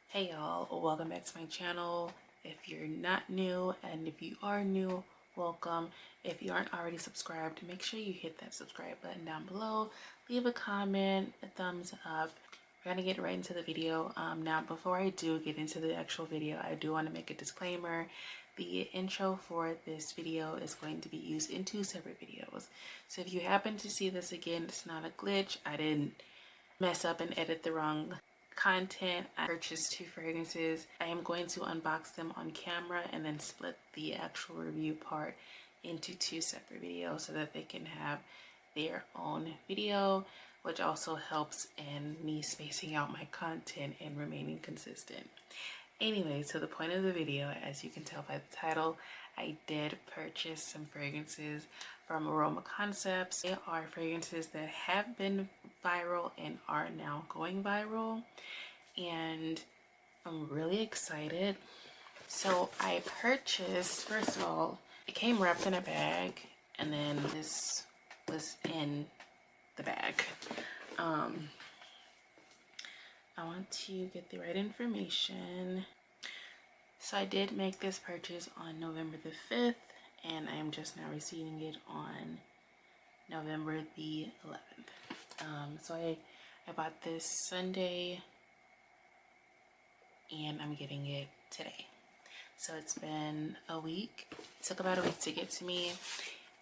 Hey y'all, welcome back to my channel. If you're not new, and if you are new, welcome. If you aren't already subscribed, make sure you hit that subscribe button down below. Leave a comment, a thumbs up. We're gonna get right into the video. Now before I do get into the actual video, I do want to make a disclaimer. The intro for this video is going to be used in 2 separate videos. So if you happen to see this again, it's not a glitch. I didn't mess up and edit the wrong content. I purchased 2 fragrances. I am going to unbox them on camera and then split the actual review part into 2 separate videos so that they can have their own video, which also helps in me spacing out my content and remaining consistent. Anyway, so the point of the video, as you can tell by the title, I did purchase some fragrances from AromaConcepts. They are fragrances that have been viral and are now going viral, and I'm really excited. So I purchased, first of all, it came wrapped in a bag, and then this was in the bag. I want to get the right information. So I did make this purchase on November the 5th, and I am just now receiving it on November the 11th. So I bought this Sunday, and I'm getting it today. So it's been a week. It took about a week to get to me,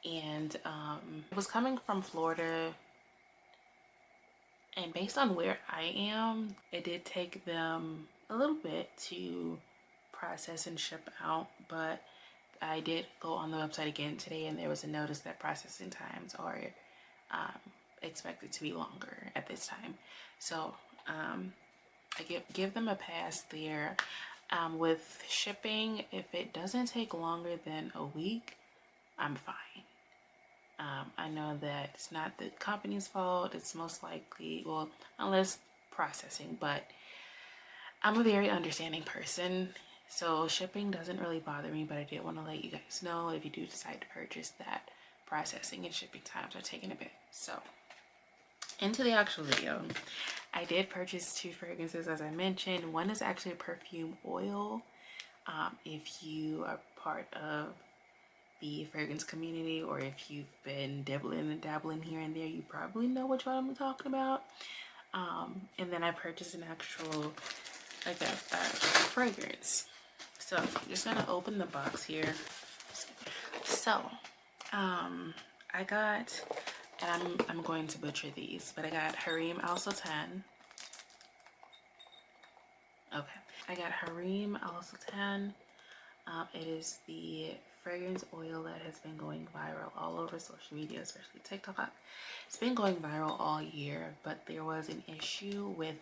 and it was coming from Florida. And based on where I am, it did take them a little bit to process and ship out, but I did go on the website again today, and there was a notice that processing times are expected to be longer at this time. So I give them a pass there. With shipping, if it doesn't take longer than a week, I'm fine. I know that it's not the company's fault. It's most likely, well, unless processing, but I'm a very understanding person, so shipping doesn't really bother me, but I did want to let you guys know if you do decide to purchase that processing and shipping times are taking a bit. So into the actual video, I did purchase 2 fragrances, as I mentioned. One is actually a perfume oil. If you are part of the fragrance community, or if you've been dibbling and dabbling here and there, you probably know which one I'm talking about. And then I purchased an actual, like a fragrance. So I'm just gonna open the box here. So I got, and I'm going to butcher these, but I got Hareem Al Sultan. Okay, I got Hareem Al Sultan. It is the fragrance oil that has been going viral all over social media, especially TikTok. It's been going viral all year, but there was an issue with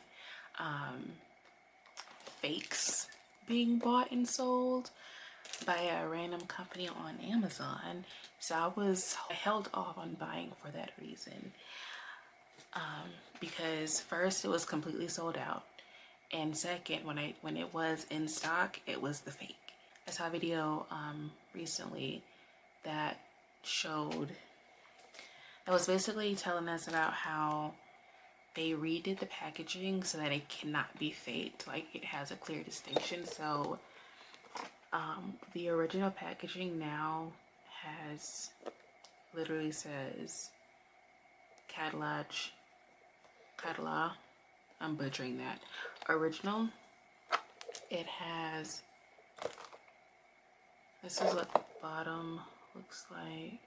fakes being bought and sold by a random company on Amazon. So I held off on buying for that reason, because first, it was completely sold out, and second, when it was in stock, it was the fake. I saw a video recently that was basically telling us about how they redid the packaging so that it cannot be faked. Like, it has a clear distinction. So the original packaging now literally says Khadlaj, I'm butchering that. Original. It has, this is what the bottom looks like.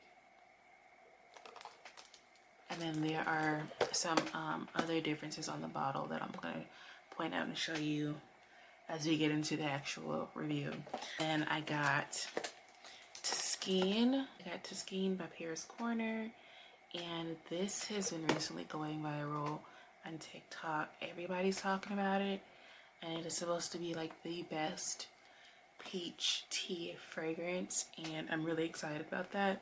And then there are some other differences on the bottle that I'm going to point out and show you as we get into the actual review. Then I got Taskeen. By Paris Corner. And this has been recently going viral on TikTok. Everybody's talking about it. And it is supposed to be like the best peach tea fragrance, and I'm really excited about that.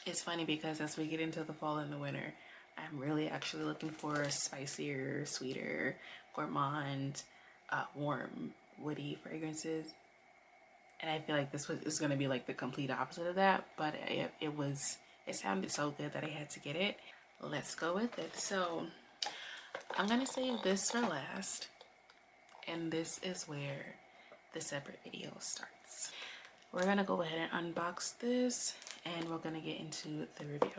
It's funny because as we get into the fall and the winter, I'm really actually looking for spicier, sweeter, gourmand, warm, woody fragrances, and I feel like this is going to be like the complete opposite of that, but it was It sounded so good that I had to get it. Let's go with it. So I'm gonna save this for last, and this is where the separate video starts. We're gonna go ahead and unbox this, and we're gonna get into the review.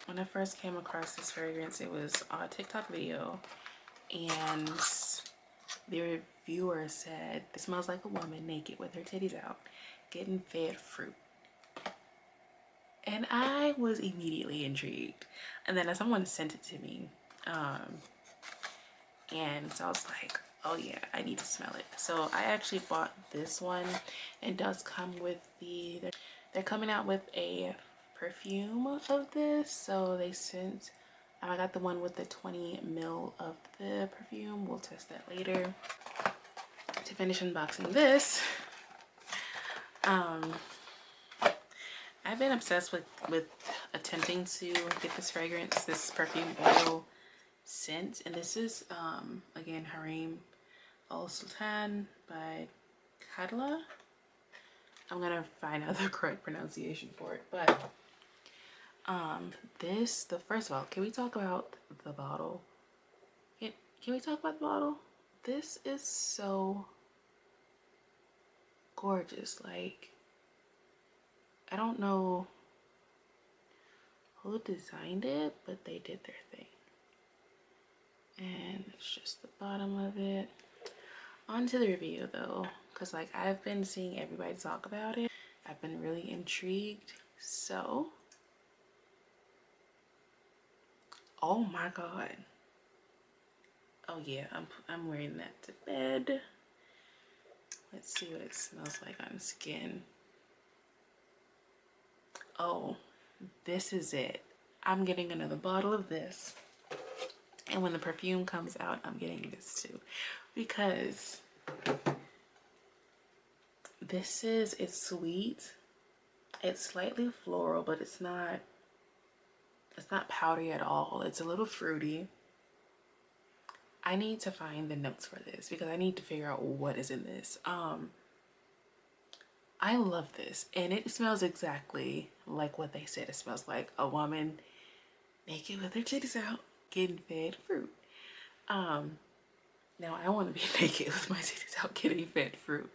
When I first came across this fragrance, it was a TikTok video, and the reviewer said it smells like a woman naked with her titties out getting fed fruit. And I was immediately intrigued, and then someone sent it to me, and so I was like, oh yeah, I need to smell it. So I actually bought this one. It does come with they're coming out with a perfume of this, so they sent, I got the one with the 20 ml of the perfume. We'll test that later. To finish unboxing this, I've been obsessed with attempting to get this fragrance, this perfume oil scent, and this is again Hareem Al Sultan by Khadlaj. I'm gonna find out the correct pronunciation for it, but first of all, can we talk about the bottle? Can we talk about the bottle? This is so gorgeous. Like, I don't know who designed it, but they did their thing. And it's just the bottom of it. On to the review though, because like I've been seeing everybody talk about it. I've been really intrigued. So, oh my god. Oh yeah, I'm wearing that to bed. Let's see what it smells like on skin. Oh, this is it. I'm getting another bottle of this. And when the perfume comes out, I'm getting this too. Because it's sweet. It's slightly floral, but it's not powdery at all. It's a little fruity. I need to find the notes for this because I need to figure out what is in this. I love this, and it smells exactly like what they said it smells like. A woman naked with her titties out getting fed fruit. Now I want to be naked with my titties out getting fed fruit.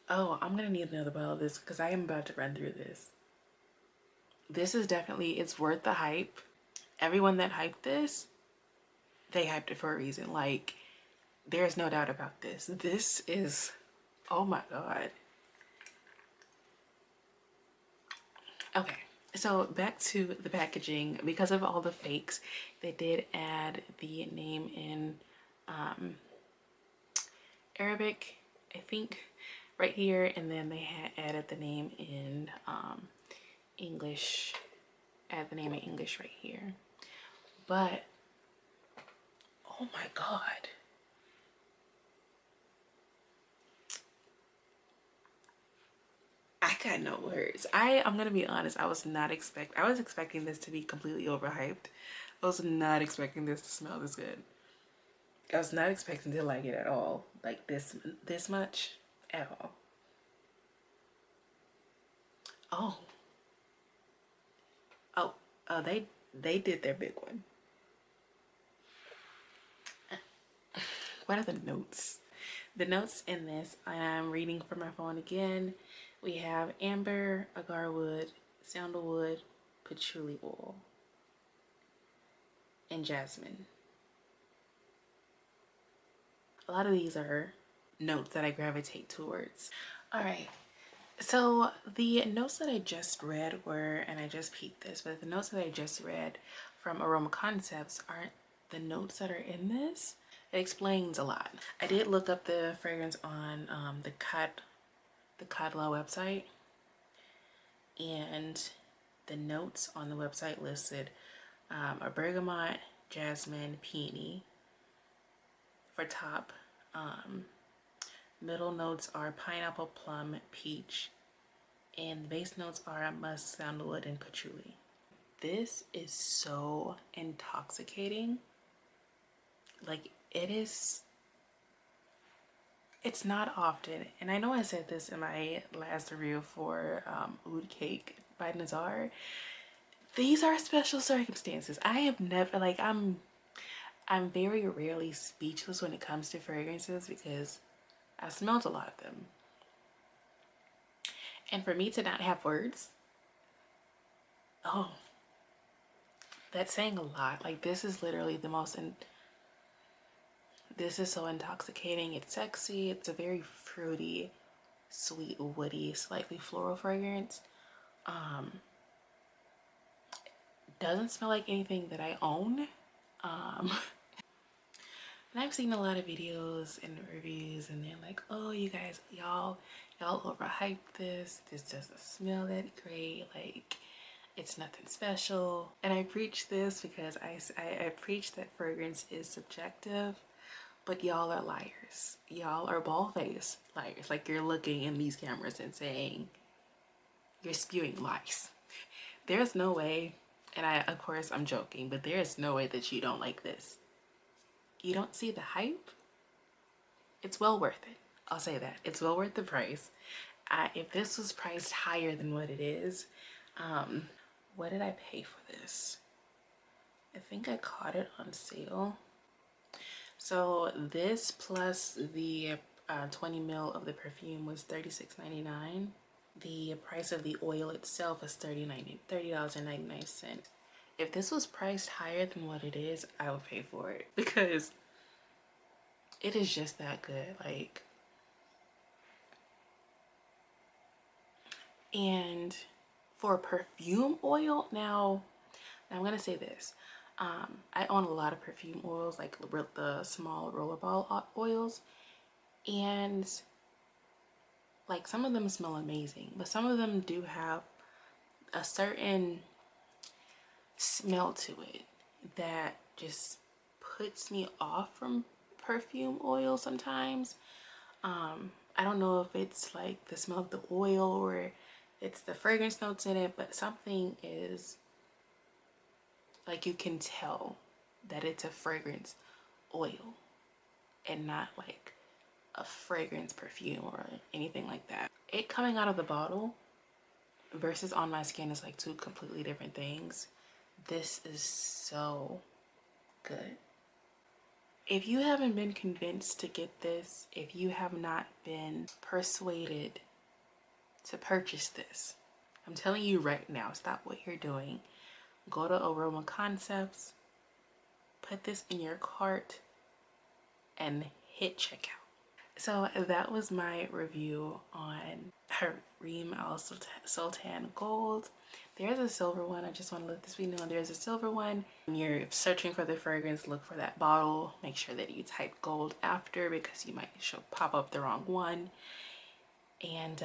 Oh, I'm gonna need another bottle of this because I am about to run through this. This is definitely, it's worth the hype. Everyone that hyped this, they hyped it for a reason. Like, there's no doubt about this. This is, oh my god. Okay, so back to the packaging. Because of all the fakes, they did add the name in Arabic, I think, right here, and then they had added the name in English. Add the name in English right here. But oh my god. I got no words. I'm gonna be honest, I was expecting this to be completely overhyped. I was not expecting this to smell this good. I was not expecting to like it at all. Like this much at all. Oh. Oh, they did their big one. What are the notes? The notes in this, I'm reading from my phone again. We have amber, agarwood, sandalwood, patchouli oil, and jasmine. A lot of these are notes that I gravitate towards. All right. So the notes that I just read were, and I just peeped this, but the notes that I just read from AromaConcepts aren't the notes that are in this. It explains a lot. I did look up the fragrance on the Khadlaj website, and the notes on the website listed are bergamot, jasmine, peony for top. Middle notes are pineapple, plum, peach, And the base notes are musk, sandalwood, and patchouli. This is so intoxicating. Like, it's not often, and I know I said this in my last review for Oud Cake by Nazar. These are special circumstances. I have never, like, I'm very rarely speechless when it comes to fragrances because I've smelled a lot of them. And for me to not have words, oh, that's saying a lot. Like, this is literally the most, this is so intoxicating. It's sexy. It's a very fruity, sweet, woody, slightly floral fragrance. Doesn't smell like anything that I own. And I've seen a lot of videos and reviews and they're like, oh, you guys, y'all overhyped this. This doesn't smell that great. Like, it's nothing special. And I preach this because I preach that fragrance is subjective, but y'all are liars. Y'all are bald-faced liars. Like, you're looking in these cameras and saying, you're spewing lies. There's no way, and of course I'm joking, but there is no way that you don't like this. You don't see the hype? It's well worth it. I'll say that. It's well worth the price. If this was priced higher than what it is, what did I pay for this? I think I caught it on sale. So this plus the 20 ml of the perfume was $36.99. The price of the oil itself is $30.99. If this was priced higher than what it is, I would pay for it because it is just that good. Like, and for perfume oil, now I'm gonna say this. I own a lot of perfume oils, like the small rollerball oils, and like some of them smell amazing, but some of them do have a certain smell to it that just puts me off from perfume oil sometimes. I don't know if it's like the smell of the oil or it's the fragrance notes in it, but something is like, you can tell that it's a fragrance oil and not like a fragrance perfume or anything like that. It coming out of the bottle versus on my skin is like two completely different things. This is so good. If you haven't been convinced to get this, if you have not been persuaded to purchase this, I'm telling you right now, stop what you're doing. Go to AromaConcepts, put this in your cart, and hit checkout. So that was my review on Hareem Al Sultan Gold. There's a silver one. I just want to let this be known. There's a silver one. When you're searching for the fragrance, look for that bottle. Make sure that you type gold after because you might pop up the wrong one. And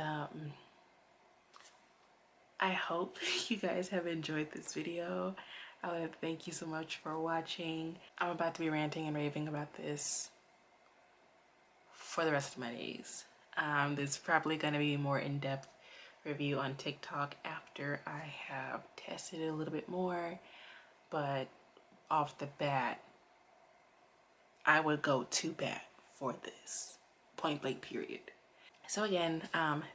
I hope you guys have enjoyed this video. I want to thank you so much for watching. I'm about to be ranting and raving about this for the rest of my days. There's probably going to be a more in-depth review on TikTok after I have tested it a little bit more, but off the bat, I would go to bat for this, point blank period. So again,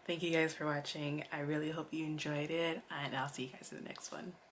thank you guys for watching. I really hope you enjoyed it, and I'll see you guys in the next one.